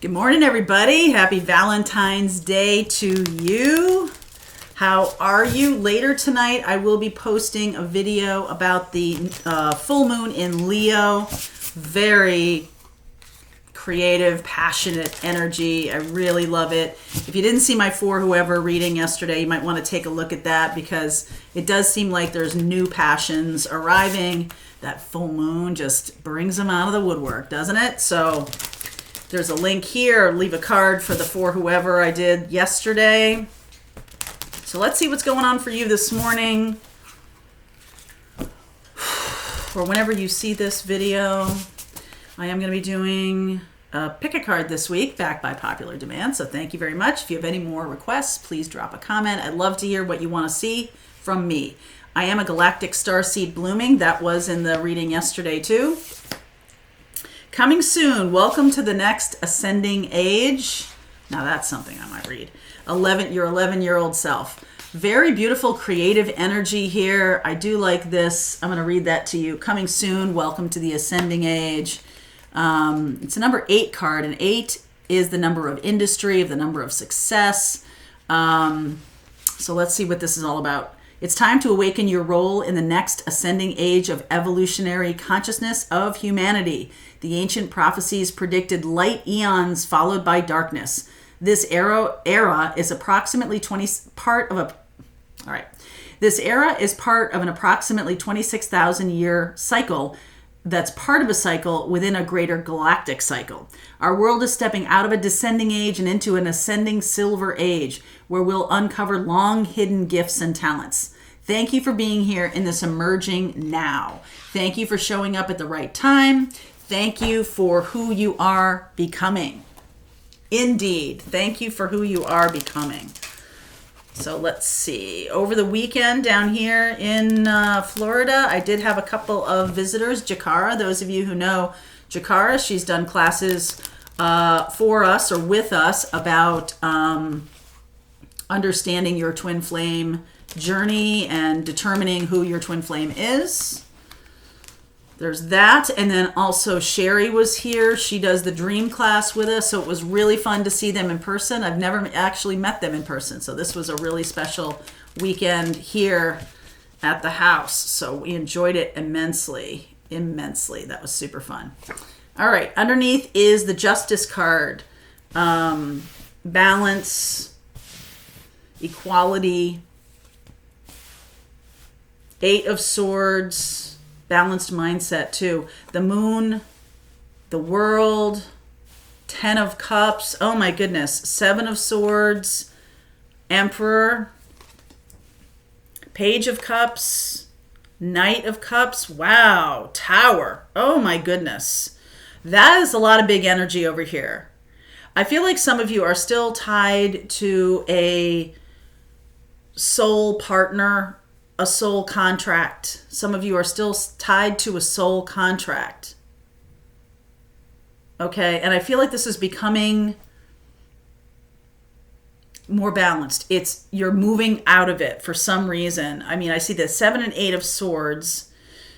Good morning, everybody. Happy Valentine's Day to you. How are you? Later tonight, I will be posting a video about the full moon in Leo. Very creative, passionate energy. I really love it. If you didn't see my For Whoever reading yesterday, you might want to take a look at that because it does seem like there's new passions arriving. That full moon just brings them out of the woodwork, doesn't it? So there's a link here. Leave a card for the For Whoever I did yesterday. So let's see what's going on for you this morning. Or whenever you see this video. I am going to be doing a pick a card this week, backed by popular demand. So thank you very much. If you have any more requests, please drop a comment. I'd love to hear what you want to see from me. I am a galactic starseed blooming. That was in the reading yesterday too. Coming soon, welcome to the next ascending age. Now that's something I might read. Your 11-year-old self. Very beautiful creative energy here. I do like this. I'm going to read that to you. Coming soon, welcome to the ascending age. It's a number 8 card, and 8 is the number of industry, of the number of success. So let's see what this is all about. It's time to awaken your role in the next ascending age of evolutionary consciousness of humanity. The ancient prophecies predicted light eons followed by darkness. This era is approximately part of an approximately 26,000 year cycle that's part of a cycle within a greater galactic cycle. Our world is stepping out of a descending age and into an ascending silver age, where we'll uncover long hidden gifts and talents. Thank you for being here in this emerging now. Thank you for showing up at the right time. Thank you for who you are becoming. Indeed. Thank you for who you are becoming. So let's see. Over the weekend down here in Florida, I did have a couple of visitors. Jakara, those of you who know Jakara, she's done classes for us or with us about understanding your twin flame journey and determining who your twin flame is. There's that. And then also Sherry was here. She does the dream class with us. So it was really fun to see them in person. I've never actually met them in person. So this was a really special weekend here at the house. So we enjoyed it immensely. That was super fun. All right. Underneath is the Justice card. Balance, equality, 8 of Swords, balanced mindset too. The moon, the world, 10 of Cups. Oh my goodness. 7 of Swords, Emperor, Page of Cups, Knight of Cups. Wow. Tower. Oh my goodness. That is a lot of big energy over here. I feel like some of you are still tied to a soul partner, a soul contract. Some of you are still tied to a soul contract. Okay, and I feel like this is becoming more balanced. You're moving out of it for some reason. I mean, I see the 7 and 8 of Swords.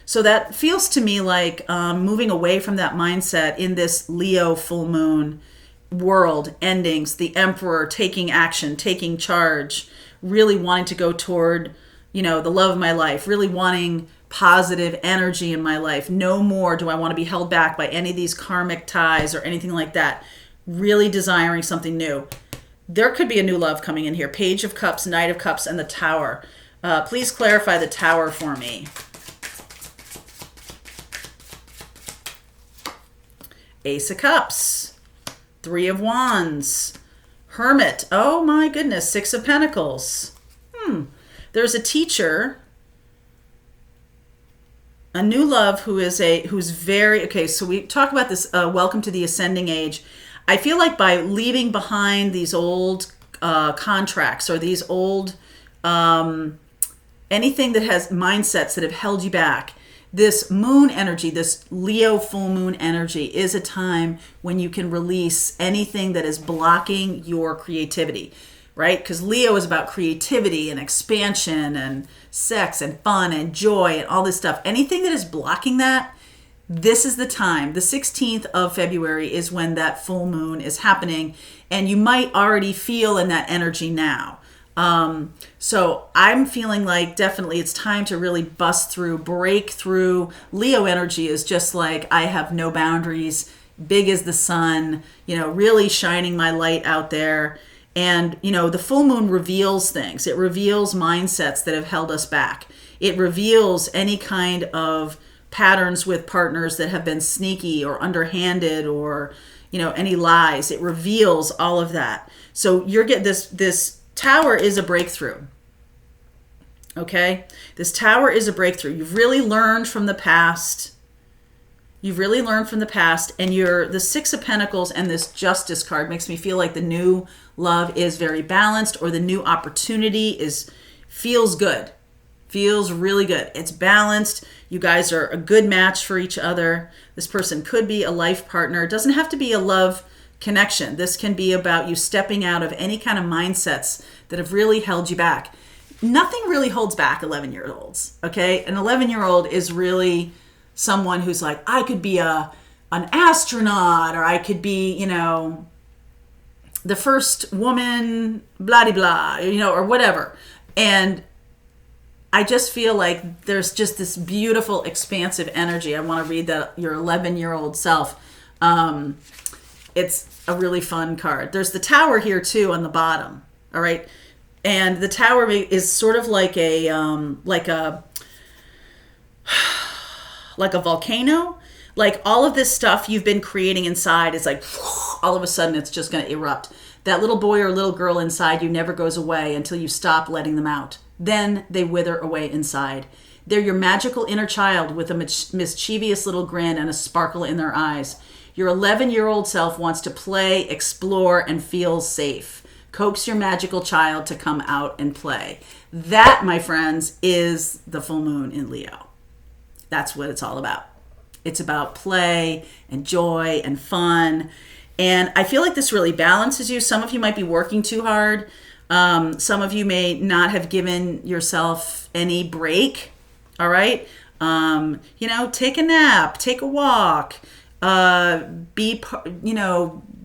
So that feels to me like moving away from that mindset in this Leo full moon world endings, the Emperor taking action, taking charge, really wanting to go toward the love of my life, really wanting positive energy in my life. No more do I want to be held back by any of these karmic ties or anything like that. Really desiring something new. There could be a new love coming in here. Page of Cups, Knight of Cups, and the Tower. Please clarify the Tower for me. Ace of Cups, 3 of Wands, Hermit. Oh my goodness, 6 of Pentacles. There's a teacher, a new love who's very, okay, so we talk about this, welcome to the ascending age. I feel like by leaving behind these old contracts or these old, anything that has mindsets that have held you back, this moon energy, this Leo full moon energy is a time when you can release anything that is blocking your creativity. Right? Because Leo is about creativity and expansion and sex and fun and joy and all this stuff. Anything that is blocking that, this is the time. The 16th of February is when that full moon is happening, and you might already feel in that energy now. So I'm feeling like definitely it's time to really bust through, break through. Leo energy is just like, I have no boundaries, big as the sun, really shining my light out there. And, the full moon reveals things. It reveals mindsets that have held us back. It reveals any kind of patterns with partners that have been sneaky or underhanded or, any lies. It reveals all of that. So you're getting this tower is a breakthrough. Okay? This tower is a breakthrough. You've really learned from the past. You've really learned from the past, and the Six of Pentacles and this Justice card makes me feel like the new love is very balanced, or the new opportunity feels good. Feels really good. It's balanced. You guys are a good match for each other. This person could be a life partner. It doesn't have to be a love connection. This can be about you stepping out of any kind of mindsets that have really held you back. Nothing really holds back 11-year-olds, okay? An 11-year-old is really someone who's like, I could be an astronaut, or I could be, the first woman, blah, blah, or whatever. And I just feel like there's just this beautiful, expansive energy. I want to read that, your 11-year-old self. It's a really fun card. There's the tower here too on the bottom. All right. And the tower is sort of like a volcano. Like all of this stuff you've been creating inside is like, all of a sudden it's just going to erupt. That little boy or little girl inside you never goes away until you stop letting them out. Then they wither away inside. They're your magical inner child with a mischievous little grin and a sparkle in their eyes. Your 11-year-old self wants to play, explore, and feel safe. Coax your magical child to come out and play. That, my friends, is the full moon in Leo. That's what it's all about. It's about play and joy and fun. And I feel like this really balances you. Some of you might be working too hard. Some of you may not have given yourself any break. All right. Take a nap, take a walk,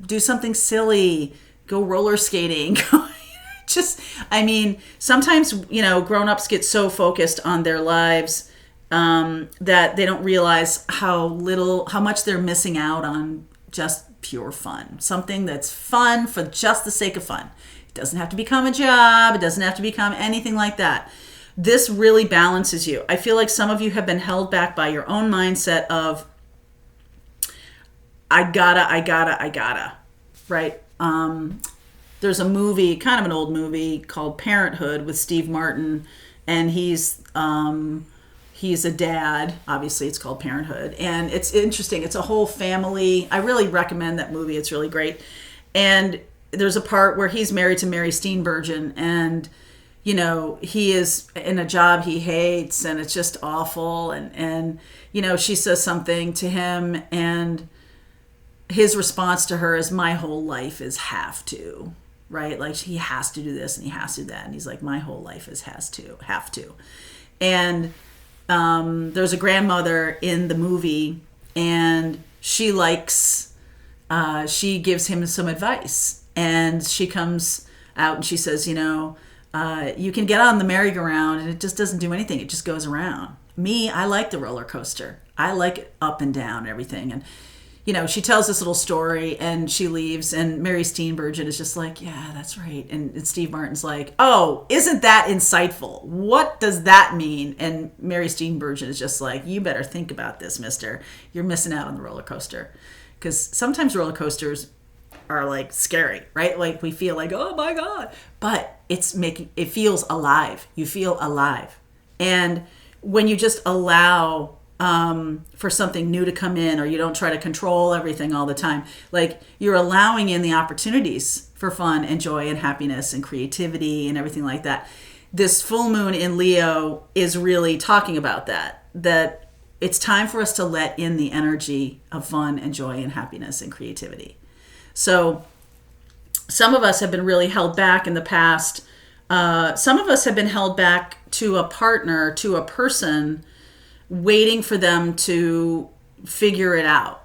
do something silly, go roller skating. Sometimes, grown-ups get so focused on their lives, that they don't realize how much they're missing out on just pure fun. Something that's fun for just the sake of fun. It doesn't have to become a job. It doesn't have to become anything like that. This really balances you. I feel like some of you have been held back by your own mindset of, I gotta, right? There's a movie, kind of an old movie called Parenthood with Steve Martin, and he's a dad. Obviously, it's called Parenthood, and it's interesting. It's a whole family. I really recommend that movie. It's really great. And there's a part where he's married to Mary Steenburgen, and he is in a job he hates, and it's just awful. And she says something to him, and his response to her is, my whole life is have to, right? Like he has to do this and he has to do that. And he's like, my whole life is have to. And there's a grandmother in the movie, and she gives him some advice, and she comes out and she says, you can get on the merry-go-round and it just doesn't do anything. It just goes around. Me, I like the roller coaster. I like it up and down and everything. And she tells this little story and she leaves, and Mary Steenburgen is just like, yeah, that's right. And Steve Martin's like, oh, isn't that insightful? What does that mean? And Mary Steenburgen is just like, you better think about this, mister. You're missing out on the roller coaster. Because sometimes roller coasters are like scary, right? Like we feel like, oh my God. But it feels alive. You feel alive. And when you just allow for something new to come in, or you don't try to control everything all the time. Like you're allowing in the opportunities for fun and joy and happiness and creativity and everything like that. This full moon in Leo is really talking about that it's time for us to let in the energy of fun and joy and happiness and creativity. So some of us have been really held back in the past. Some of us have been held back to a partner, to a person, waiting for them to figure it out.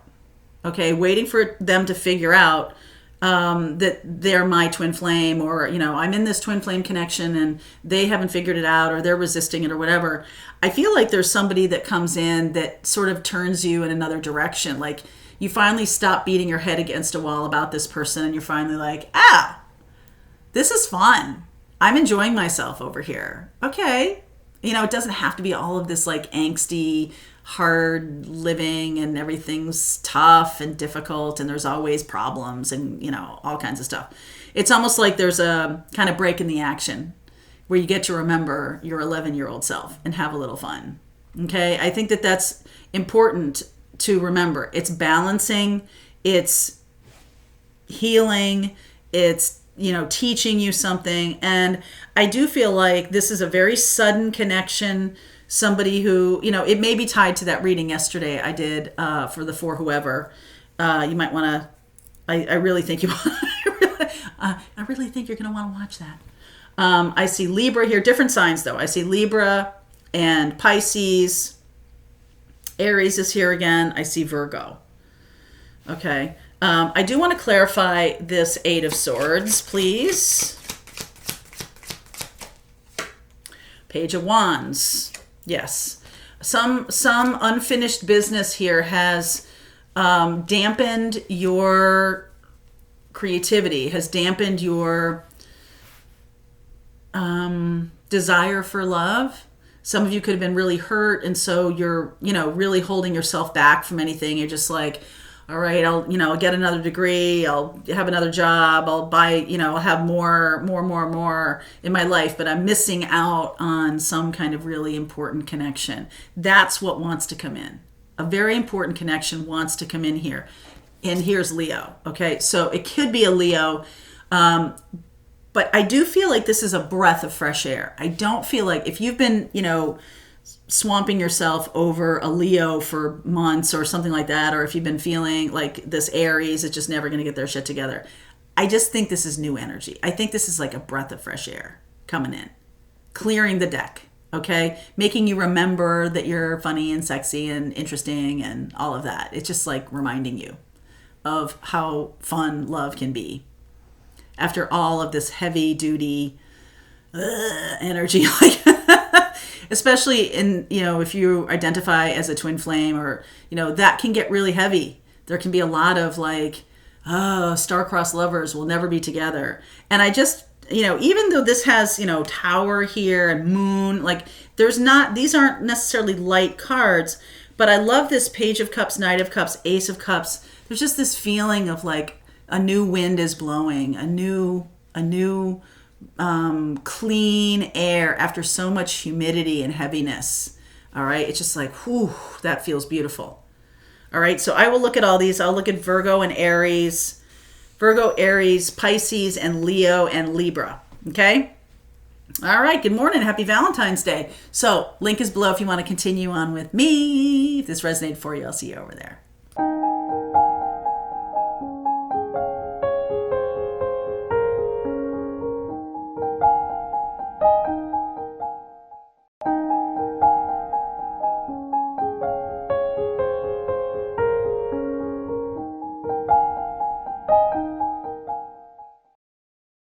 Okay, waiting for them to figure out that they're my twin flame, or I'm in this twin flame connection and they haven't figured it out, or they're resisting it, or whatever. I feel like there's somebody that comes in that sort of turns you in another direction. Like you finally stop beating your head against a wall about this person, and you're finally like, this is fun. I'm enjoying myself over here. Okay. It doesn't have to be all of this like angsty, hard living and everything's tough and difficult and there's always problems and, all kinds of stuff. It's almost like there's a kind of break in the action where you get to remember your 11-year-old self and have a little fun. Okay. I think that that's important to remember. It's balancing, it's healing, it's teaching you something. And I do feel like this is a very sudden connection. Somebody who, it may be tied to that reading yesterday I did for the For Whoever. You might want to, I really think you I really think you're going to want to watch that. I see Libra here, different signs though. I see Libra and Pisces. Aries is here again. I see Virgo. Okay. I do want to clarify this Eight of Swords, please. Page of Wands. Yes. Some unfinished business here has dampened your creativity, has dampened your desire for love. Some of you could have been really hurt, and so you're, really holding yourself back from anything. You're just like, all right, I'll get another degree, I'll have another job, I'll buy, I'll have more in my life, but I'm missing out on some kind of really important connection. That's what wants to come in. A very important connection wants to come in here. And here's Leo, okay? So it could be a Leo, but I do feel like this is a breath of fresh air. I don't feel like if you've been, swamping yourself over a Leo for months or something like that, or if you've been feeling like this Aries is just never going to get their shit together, I just think this is new energy. I think this is like a breath of fresh air coming in, clearing the deck, okay? Making you remember that you're funny and sexy and interesting and all of that. It's just like reminding you of how fun love can be after all of this heavy duty energy, like especially in, if you identify as a twin flame, or, that can get really heavy. There can be a lot of like, star-crossed lovers will never be together. And I just, even though this has, Tower here and Moon, like these aren't necessarily light cards, but I love this Page of Cups, Knight of Cups, Ace of Cups. There's just this feeling of like a new wind is blowing, a new clean air after so much humidity and heaviness. All right. It's just like, whew, that feels beautiful. All right. So I will look at all these. I'll look at Virgo and Aries, Pisces, and Leo and Libra. Okay. All right. Good morning. Happy Valentine's Day. So link is below if you want to continue on with me. If this resonated for you, I'll see you over there.